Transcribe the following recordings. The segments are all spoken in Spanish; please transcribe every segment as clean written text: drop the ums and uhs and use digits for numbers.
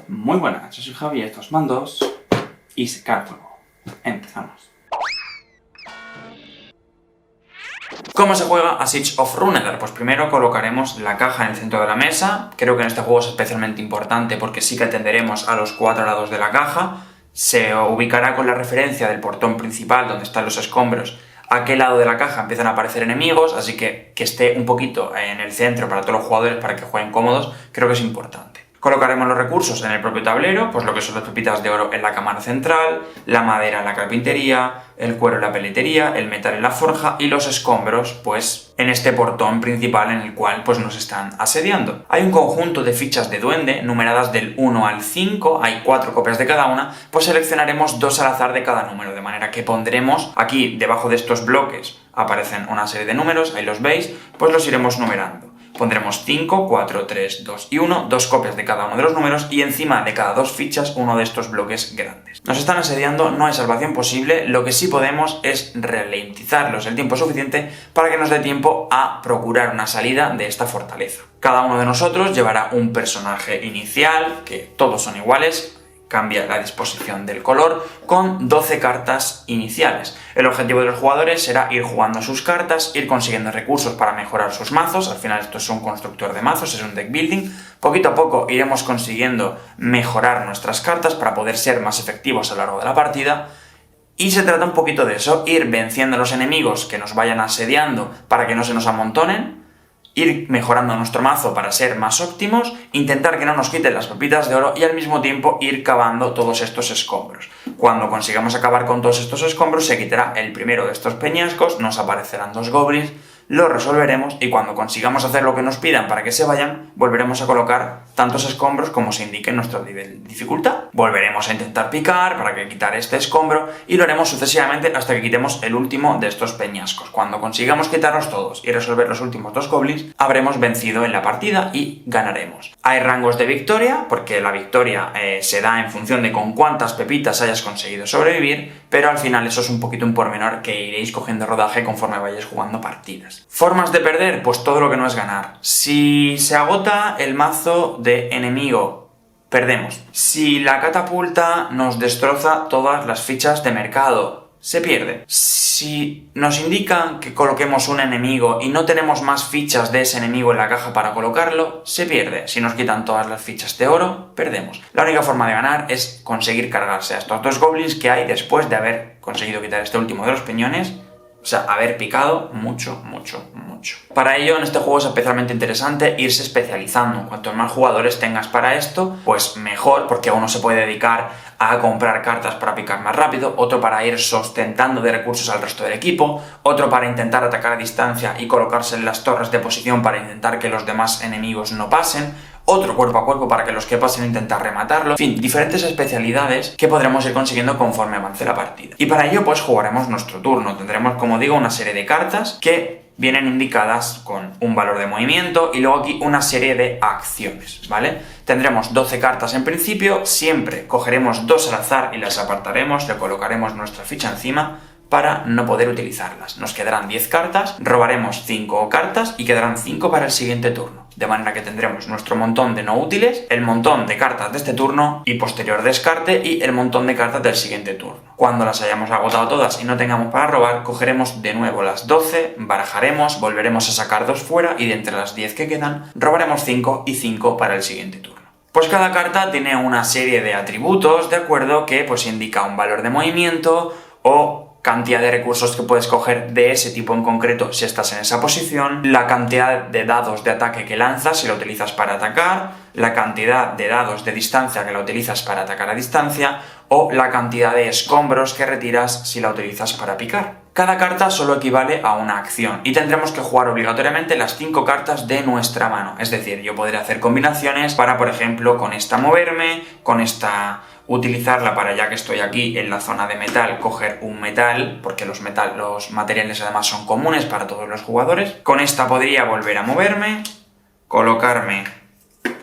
Muy buenas, yo soy Javi, estos mandos y secar fuego. Empezamos. ¿Cómo se juega a Siege of Runedar? Pues primero colocaremos la caja en el centro de la mesa. Creo que en este juego es especialmente importante porque sí que atenderemos a los 4 lados de la caja. Se ubicará con la referencia del portón principal donde están los escombros. A qué lado de la caja empiezan a aparecer enemigos, así que esté un poquito en el centro para todos los jugadores para que jueguen cómodos, creo que es importante. Colocaremos los recursos en el propio tablero, pues lo que son las pepitas de oro en la cámara central, la madera en la carpintería, el cuero en la peletería, el metal en la forja y los escombros, pues en este portón principal en el cual pues nos están asediando. Hay un conjunto de fichas de duende numeradas del 1 al 5, hay 4 copias de cada una, pues seleccionaremos 2 al azar de cada número, de manera que pondremos aquí debajo de estos bloques, aparecen una serie de números, ahí los veis, pues los iremos numerando. Pondremos 5, 4, 3, 2 y 1, 2 copias de cada uno de los números y encima de cada 2 fichas uno de estos bloques grandes. Nos están asediando, no hay salvación posible, lo que sí podemos es ralentizarlos el tiempo suficiente para que nos dé tiempo a procurar una salida de esta fortaleza. Cada uno de nosotros llevará un personaje inicial, que todos son iguales, cambia la disposición del color, con 12 cartas iniciales. El objetivo de los jugadores será ir jugando sus cartas, ir consiguiendo recursos para mejorar sus mazos. Al final esto es un constructor de mazos, es un deck building. Poquito a poco iremos consiguiendo mejorar nuestras cartas para poder ser más efectivos a lo largo de la partida. Y se trata un poquito de eso, ir venciendo a los enemigos que nos vayan asediando para que no se nos amontonen, ir mejorando nuestro mazo para ser más óptimos, intentar que no nos quiten las pepitas de oro y al mismo tiempo ir cavando todos estos escombros. Cuando consigamos acabar con todos estos escombros se quitará el primero de estos peñascos, nos aparecerán 2 goblins, lo resolveremos y cuando consigamos hacer lo que nos pidan para que se vayan, volveremos a colocar tantos escombros como se indique en nuestro nivel de dificultad. Volveremos a intentar picar para que quitar este escombro y lo haremos sucesivamente hasta que quitemos el último de estos peñascos. Cuando consigamos quitarlos todos y resolver los últimos 2 goblins, habremos vencido en la partida y ganaremos. Hay rangos de victoria, porque la victoria se da en función de con cuántas pepitas hayas conseguido sobrevivir, pero al final eso es un poquito un pormenor que iréis cogiendo rodaje conforme vayáis jugando partidas. Formas de perder, pues todo lo que no es ganar. Si se agota el mazo de enemigo, perdemos. Si la catapulta nos destroza todas las fichas de mercado, se pierde. Si nos indican que coloquemos un enemigo y no tenemos más fichas de ese enemigo en la caja para colocarlo, se pierde. Si nos quitan todas las fichas de oro, perdemos. La única forma de ganar es conseguir cargarse a estos 2 goblins que hay después de haber conseguido quitar este último de los peñones. O sea, haber picado mucho. Para ello, en este juego es especialmente interesante irse especializando. Cuantos más jugadores tengas para esto, pues mejor, porque uno se puede dedicar a comprar cartas para picar más rápido, otro para ir sustentando de recursos al resto del equipo, otro para intentar atacar a distancia y colocarse en las torres de posición para intentar que los demás enemigos no pasen, otro cuerpo a cuerpo para que los que pasen intentar rematarlo, en fin, diferentes especialidades que podremos ir consiguiendo conforme avance la partida. Y para ello pues jugaremos nuestro turno, tendremos como digo una serie de cartas que vienen indicadas con un valor de movimiento y luego aquí una serie de acciones, ¿vale? Tendremos 12 cartas en principio, siempre cogeremos 2 al azar y las apartaremos, le colocaremos nuestra ficha encima para no poder utilizarlas. Nos quedarán 10 cartas, robaremos 5 cartas y quedarán 5 para el siguiente turno. De manera que tendremos nuestro montón de no útiles, el montón de cartas de este turno y posterior descarte y el montón de cartas del siguiente turno. Cuando las hayamos agotado todas y no tengamos para robar, cogeremos de nuevo las 12, barajaremos, volveremos a sacar 2 fuera y de entre las 10 que quedan, robaremos 5 y 5 para el siguiente turno. Pues cada carta tiene una serie de atributos, ¿de acuerdo? Que pues indica un valor de movimiento o cantidad de recursos que puedes coger de ese tipo en concreto si estás en esa posición, la cantidad de dados de ataque que lanzas si lo utilizas para atacar, la cantidad de dados de distancia que la utilizas para atacar a distancia o la cantidad de escombros que retiras si la utilizas para picar. Cada carta solo equivale a una acción y tendremos que jugar obligatoriamente las 5 cartas de nuestra mano. Es decir, yo podré hacer combinaciones para, por ejemplo, con esta moverme, con esta utilizarla para, ya que estoy aquí en la zona de metal, coger un metal, porque los materiales además son comunes para todos los jugadores. Con esta podría volver a moverme, colocarme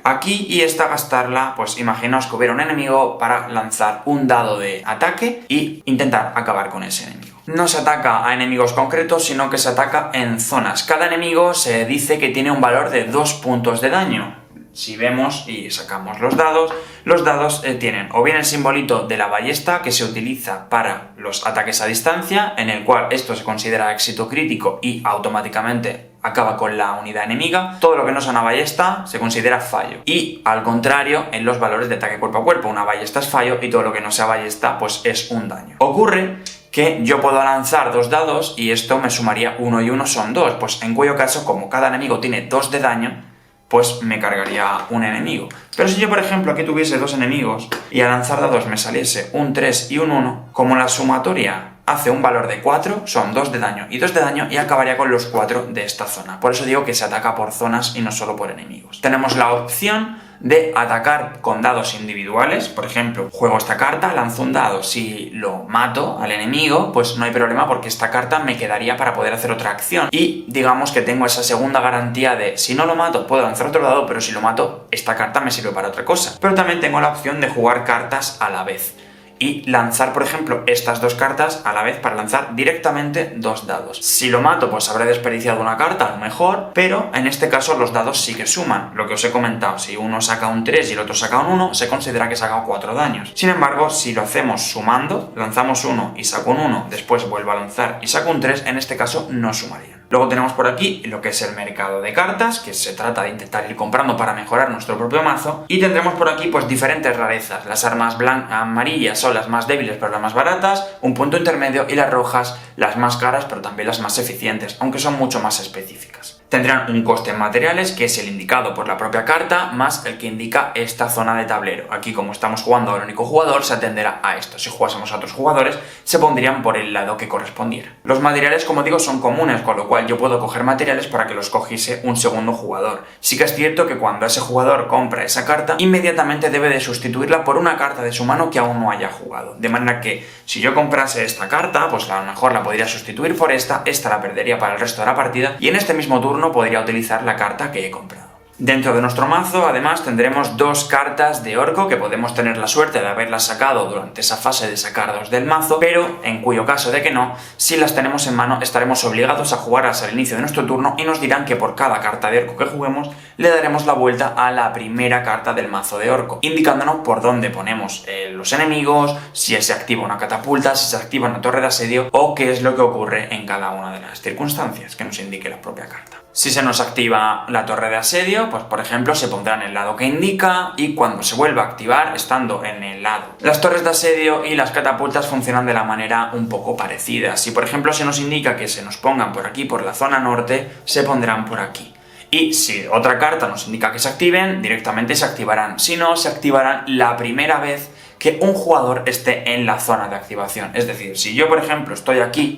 aquí y esta gastarla, pues imaginaos que hubiera un enemigo para lanzar un dado de ataque y intentar acabar con ese enemigo. No se ataca a enemigos concretos, sino que se ataca en zonas. Cada enemigo se dice que tiene un valor de 2 puntos de daño. Si vemos y sacamos los dados tienen o bien el simbolito de la ballesta que se utiliza para los ataques a distancia, en el cual esto se considera éxito crítico y automáticamente acaba con la unidad enemiga. Todo lo que no sea una ballesta se considera fallo. Y al contrario, en los valores de ataque cuerpo a cuerpo, una ballesta es fallo y todo lo que no sea ballesta pues es un daño. Ocurre que yo puedo lanzar 2 dados y esto me sumaría 1 y 1 son 2, pues en cuyo caso, como cada enemigo tiene 2 de daño, pues me cargaría un enemigo. Pero si yo, por ejemplo, aquí tuviese 2 enemigos y al lanzar dados me saliese un 3 y un 1, como la sumatoria hace un valor de 4, son 2 de daño y 2 de daño y acabaría con los 4 de esta zona. Por eso digo que se ataca por zonas y no solo por enemigos. Tenemos la opción de atacar con dados individuales. Por ejemplo, juego esta carta, lanzo un dado, si lo mato al enemigo, pues no hay problema porque esta carta me quedaría para poder hacer otra acción. Y digamos que tengo esa segunda garantía de si no lo mato puedo lanzar otro dado, pero si lo mato esta carta me sirve para otra cosa. Pero también tengo la opción de jugar cartas a la vez y lanzar, por ejemplo, estas 2 cartas a la vez para lanzar directamente 2 dados. Si lo mato, pues habré desperdiciado una carta, a lo mejor, pero en este caso los dados sí que suman. Lo que os he comentado, si uno saca un 3 y el otro saca un 1, se considera que saca 4 daños. Sin embargo, si lo hacemos sumando, lanzamos 1 y saco un 1, después vuelvo a lanzar y saco un 3, en este caso no sumarían. Luego tenemos por aquí lo que es el mercado de cartas, que se trata de intentar ir comprando para mejorar nuestro propio mazo. Y tendremos por aquí pues diferentes rarezas. Las armas amarillas son las más débiles pero las más baratas, un punto intermedio, y las rojas las más caras pero también las más eficientes, aunque son mucho más específicas. Tendrán un coste en materiales, que es el indicado por la propia carta, más el que indica esta zona de tablero. Aquí, como estamos jugando al único jugador, se atenderá a esto. Si jugásemos a otros jugadores, se pondrían por el lado que correspondiera. Los materiales, como digo, son comunes, con lo cual yo puedo coger materiales para que los cogiese un segundo jugador. Sí que es cierto que cuando ese jugador compra esa carta, inmediatamente debe de sustituirla por una carta de su mano que aún no haya jugado. De manera que, si yo comprase esta carta, pues a lo mejor la podría sustituir por esta la perdería para el resto de la partida, y en este mismo turno podría utilizar la carta que he comprado. Dentro de nuestro mazo, además, tendremos 2 cartas de orco que podemos tener la suerte de haberlas sacado durante esa fase de sacar 2 del mazo, pero en cuyo caso de que no, si las tenemos en mano estaremos obligados a jugarlas al inicio de nuestro turno y nos dirán que por cada carta de orco que juguemos le daremos la vuelta a la primera carta del mazo de orco, indicándonos por dónde ponemos los enemigos, si se activa una catapulta, si se activa una torre de asedio o qué es lo que ocurre en cada una de las circunstancias que nos indique la propia carta. Si se nos activa la torre de asedio, pues por ejemplo se pondrá en el lado que indica, y cuando se vuelva a activar, estando en el lado. Las torres de asedio y las catapultas funcionan de la manera un poco parecida. Si por ejemplo se nos indica que se nos pongan por aquí, por la zona norte, se pondrán por aquí. Y si otra carta nos indica que se activen, directamente se activarán. Si no, se activarán la primera vez que un jugador esté en la zona de activación. Es decir, si yo por ejemplo estoy aquí,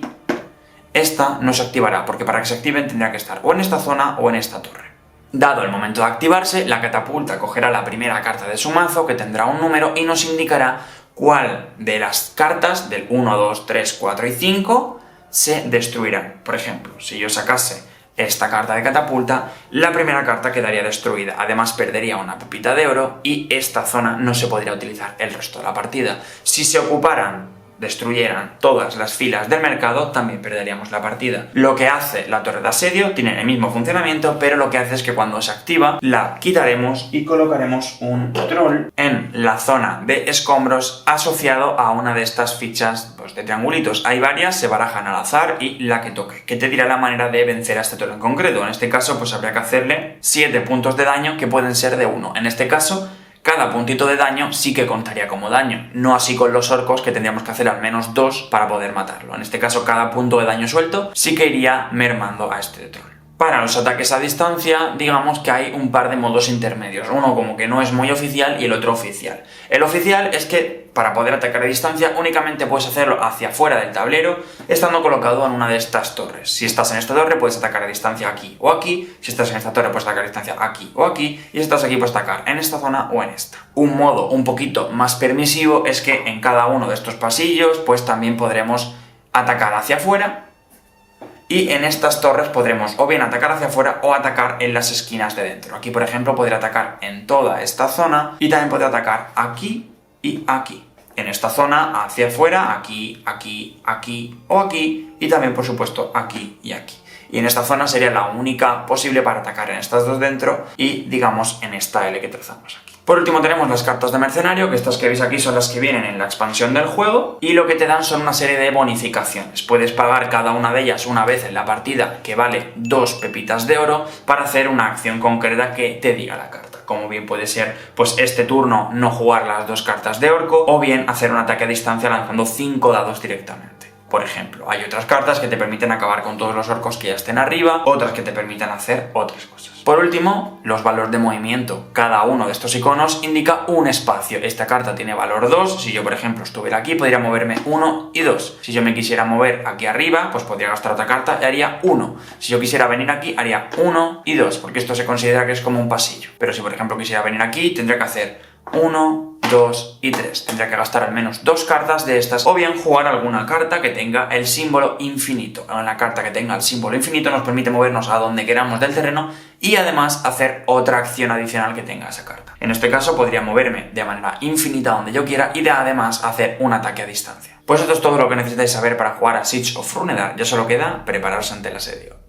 esta no se activará, porque para que se activen tendría que estar o en esta zona o en esta torre. Dado el momento de activarse, la catapulta cogerá la primera carta de su mazo, que tendrá un número, y nos indicará cuál de las cartas del 1, 2, 3, 4 y 5 se destruirán. Por ejemplo, si yo sacase esta carta de catapulta, la primera carta quedaría destruida. Además perdería una pepita de oro y esta zona no se podría utilizar el resto de la partida. Si se destruyeran todas las filas del mercado, también perderíamos la partida. Lo que hace la torre de asedio tiene el mismo funcionamiento, pero lo que hace es que cuando se activa, la quitaremos y colocaremos un troll en la zona de escombros asociado a una de estas fichas pues, de triangulitos. Hay varias, se barajan al azar y la que toque, que te dirá la manera de vencer a este troll en concreto. En este caso, pues habría que hacerle 7 puntos de daño, que pueden ser de 1. En este caso, cada puntito de daño sí que contaría como daño, no así con los orcos, que tendríamos que hacer al menos 2 para poder matarlo. En este caso, cada punto de daño suelto sí que iría mermando a este troll. Para los ataques a distancia, digamos que hay un par de modos intermedios, uno como que no es muy oficial y el otro oficial. El oficial es que para poder atacar a distancia únicamente puedes hacerlo hacia afuera del tablero, estando colocado en una de estas torres. Si estás en esta torre puedes atacar a distancia aquí o aquí, si estás en esta torre puedes atacar a distancia aquí o aquí, y si estás aquí puedes atacar en esta zona o en esta. Un modo un poquito más permisivo es que en cada uno de estos pasillos pues también podremos atacar hacia afuera, y en estas torres podremos o bien atacar hacia afuera o atacar en las esquinas de dentro. Aquí, por ejemplo, podría atacar en toda esta zona y también podría atacar aquí y aquí. En esta zona, hacia afuera, aquí, aquí, aquí o aquí, y también, por supuesto, aquí y aquí. y en esta zona sería la única posible para atacar en estas dos dentro y, digamos, en esta L que trazamos aquí. Por último tenemos las cartas de mercenario, que estas que veis aquí son las que vienen en la expansión del juego, y lo que te dan son una serie de bonificaciones. Puedes pagar cada una de ellas una vez en la partida, que vale 2 pepitas de oro, para hacer una acción concreta que te diga la carta. Como bien puede ser, pues este turno no jugar las 2 cartas de orco, o bien hacer un ataque a distancia lanzando 5 dados directamente. Por ejemplo, hay otras cartas que te permiten acabar con todos los orcos que ya estén arriba, otras que te permitan hacer otras cosas. Por último, los valores de movimiento. Cada uno de estos iconos indica un espacio. Esta carta tiene valor 2, si yo por ejemplo estuviera aquí podría moverme 1 y 2. Si yo me quisiera mover aquí arriba, pues podría gastar otra carta y haría 1. Si yo quisiera venir aquí, haría 1 y 2, porque esto se considera que es como un pasillo. Pero si por ejemplo quisiera venir aquí, tendría que hacer 1, 2 y 3. Tendría que gastar al menos 2 cartas de estas, o bien jugar alguna carta que tenga el símbolo infinito. Una carta que tenga el símbolo infinito nos permite movernos a donde queramos del terreno y además hacer otra acción adicional que tenga esa carta. En este caso podría moverme de manera infinita donde yo quiera y además hacer un ataque a distancia. Pues esto es todo lo que necesitáis saber para jugar a Siege of Runedar. Ya solo queda prepararse ante el asedio.